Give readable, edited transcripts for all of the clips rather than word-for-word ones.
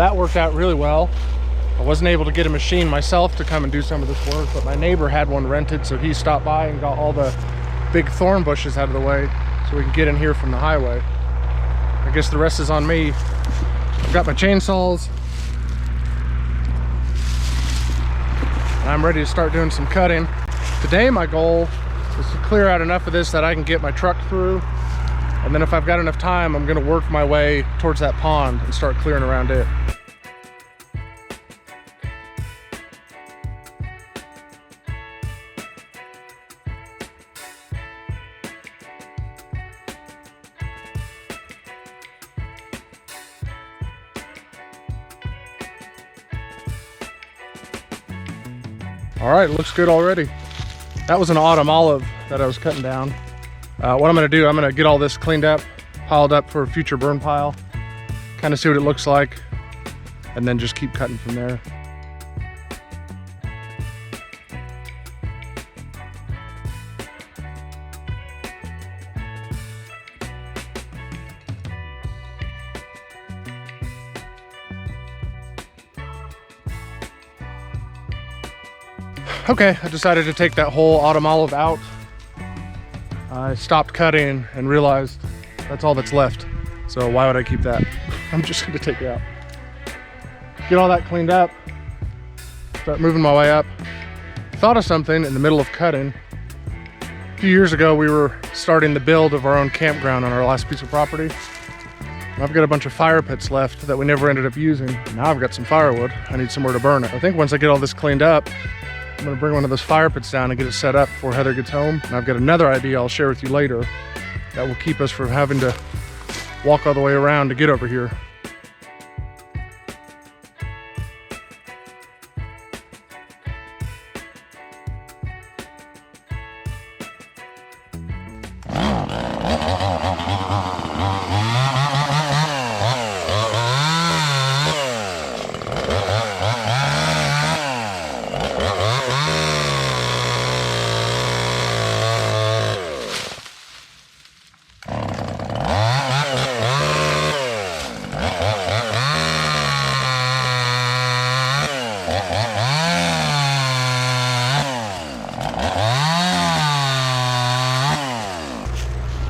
that worked out really well. I wasn't able to get a machine myself to come and do some of this work, but my neighbor had one rented, so he stopped by and got all the big thorn bushes out of the way so we can get in here from the highway. I guess the rest is on me. I've got my chainsaws, and I'm ready to start doing some cutting. Today my goal is to clear out enough of this that I can get my truck through, and then if I've got enough time, I'm gonna work my way towards that pond and start clearing around it. All right, looks good already. That was an autumn olive that I was cutting down. What I'm gonna do, I'm gonna get all this cleaned up, piled up for a future burn pile, kind of see what it looks like, and then just keep cutting from there. Okay, I decided to take that whole autumn olive out. I stopped cutting and realized that's all that's left. So why would I keep that? I'm just gonna take it out. Get all that cleaned up, start moving my way up. Thought of something in the middle of cutting. A few years ago, we were starting the build of our own campground on our last piece of property. And I've got a bunch of fire pits left that we never ended up using. Now I've got some firewood. I need somewhere to burn it. I think once I get all this cleaned up, I'm gonna bring one of those fire pits down and get it set up before Heather gets home. And I've got another idea I'll share with you later that will keep us from having to walk all the way around to get over here.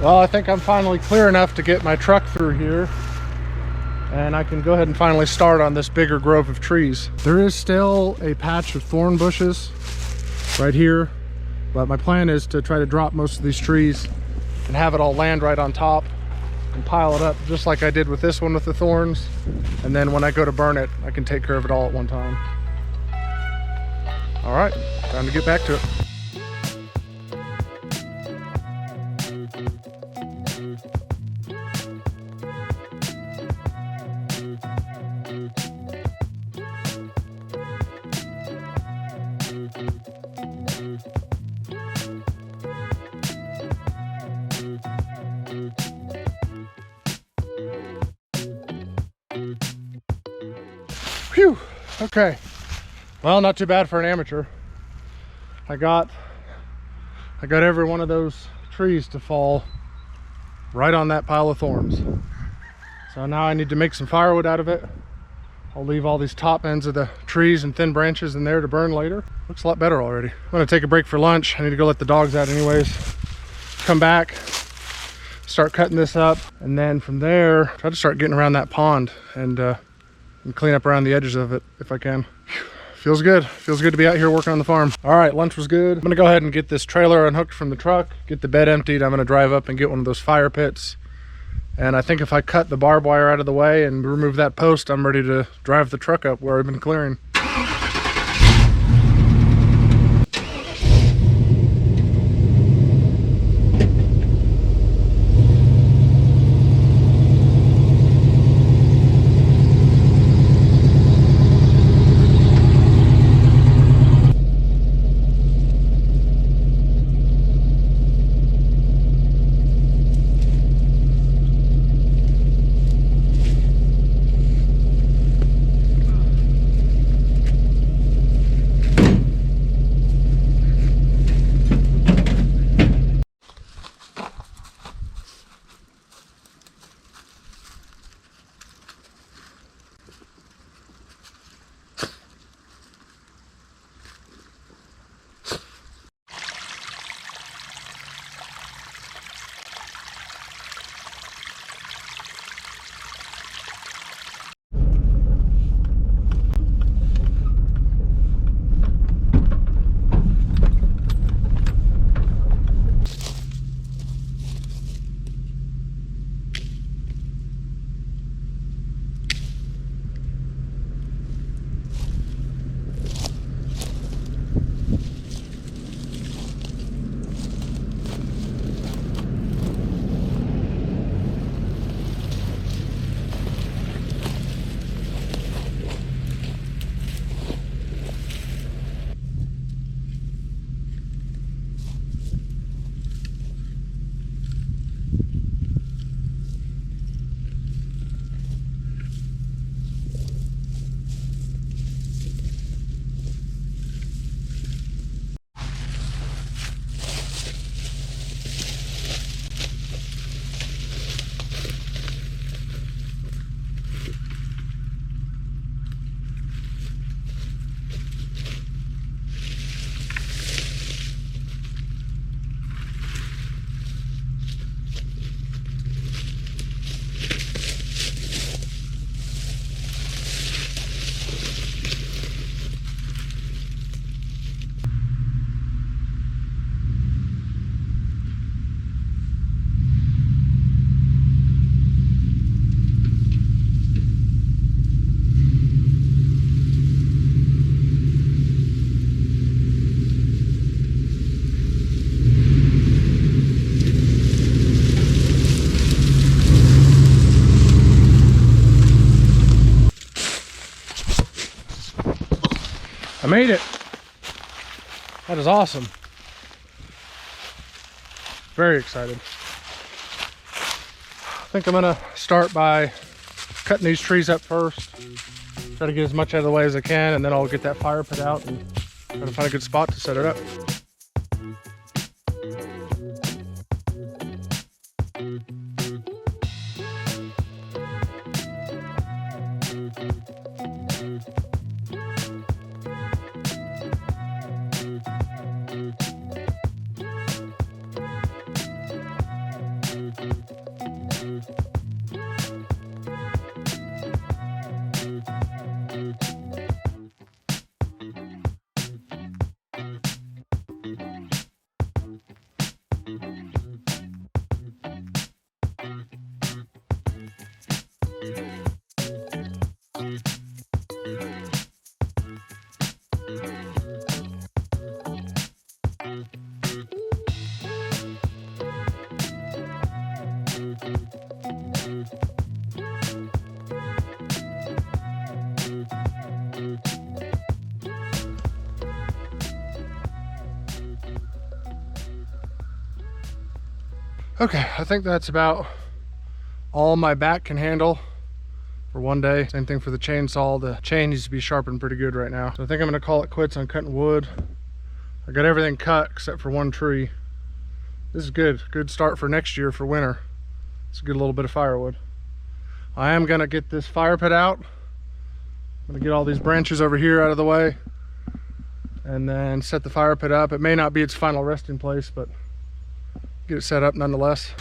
Well, I think I'm finally clear enough to get my truck through here, and I can go ahead and finally start on this bigger grove of trees. There is still a patch of thorn bushes right here, but my plan is to try to drop most of these trees and have it all land right on top and pile it up just like I did with this one with the thorns. And then when I go to burn it, I can take care of it all at one time. All right, time to get back to it. Phew, okay. Well, not too bad for an amateur. I got every one of those trees to fall right on that pile of thorns. So now I need to make some firewood out of it. I'll leave all these top ends of the trees and thin branches in there to burn later. Looks a lot better already. I'm gonna take a break for lunch. I need to go let the dogs out anyways. Come back, start cutting this up, and then from there, try to start getting around that pond and clean up around the edges of it if I can. Feels good. Feels good to be out here working on the farm. All right, lunch was good. I'm gonna go ahead and get this trailer unhooked from the truck, get the bed emptied. I'm gonna drive up and get one of those fire pits. And I think if I cut the barbed wire out of the way and remove that post, I'm ready to drive the truck up where I've been clearing. I made it. That is awesome. Very excited. I think I'm gonna start by cutting these trees up first. Try to get as much out of the way as I can, and then I'll get that fire put out and try to find a good spot to set it up. Okay, I think that's about all my back can handle for one day. Same thing for the chainsaw. The chain needs to be sharpened pretty good right now. So I think I'm gonna call it quits on cutting wood. I got everything cut except for one tree. This is good. Good start for next year for winter. It's a good little bit of firewood. I am gonna get this fire pit out. I'm gonna get all these branches over here out of the way and then set the fire pit up. It may not be its final resting place, but get it set up nonetheless.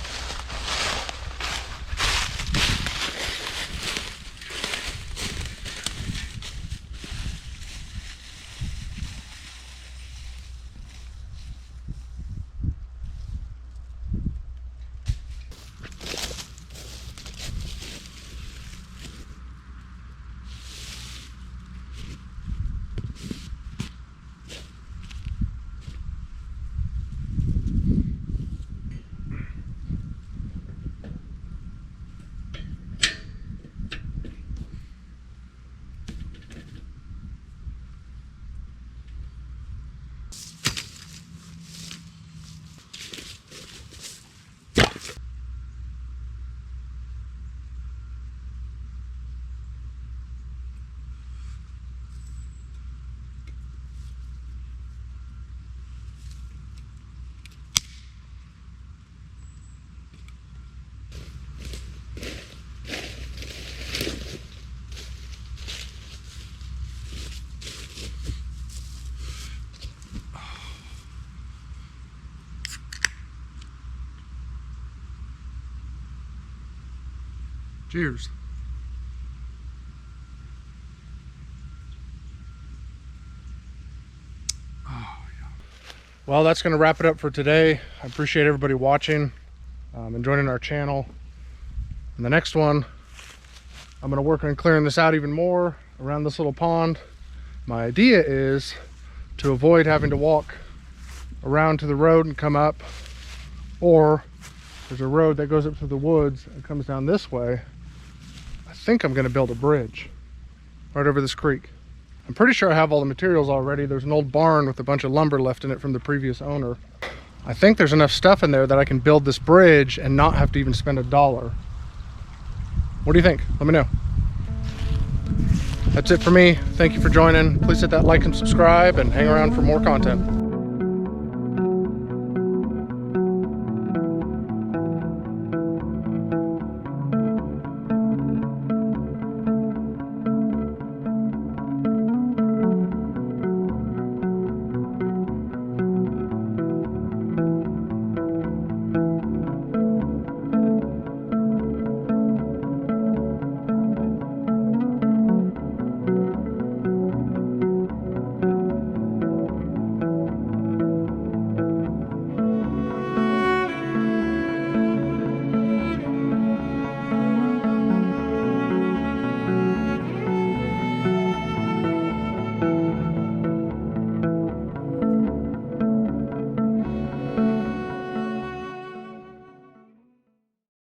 Cheers. Oh, yeah. Well, that's going to wrap it up for today. I appreciate everybody watching and joining our channel. In the next one, I'm going to work on clearing this out even more around this little pond. My idea is to avoid having to walk around to the road and come up, or there's a road that goes up to the woods and comes down this way. I think I'm going to build a bridge right over this creek. I'm pretty sure I have all the materials already. There's an old barn with a bunch of lumber left in it from the previous owner. I think there's enough stuff in there that I can build this bridge and not have to even spend $1. What do you think? Let me know. That's it for me. Thank you for joining. Please hit that like and subscribe and hang around for more content.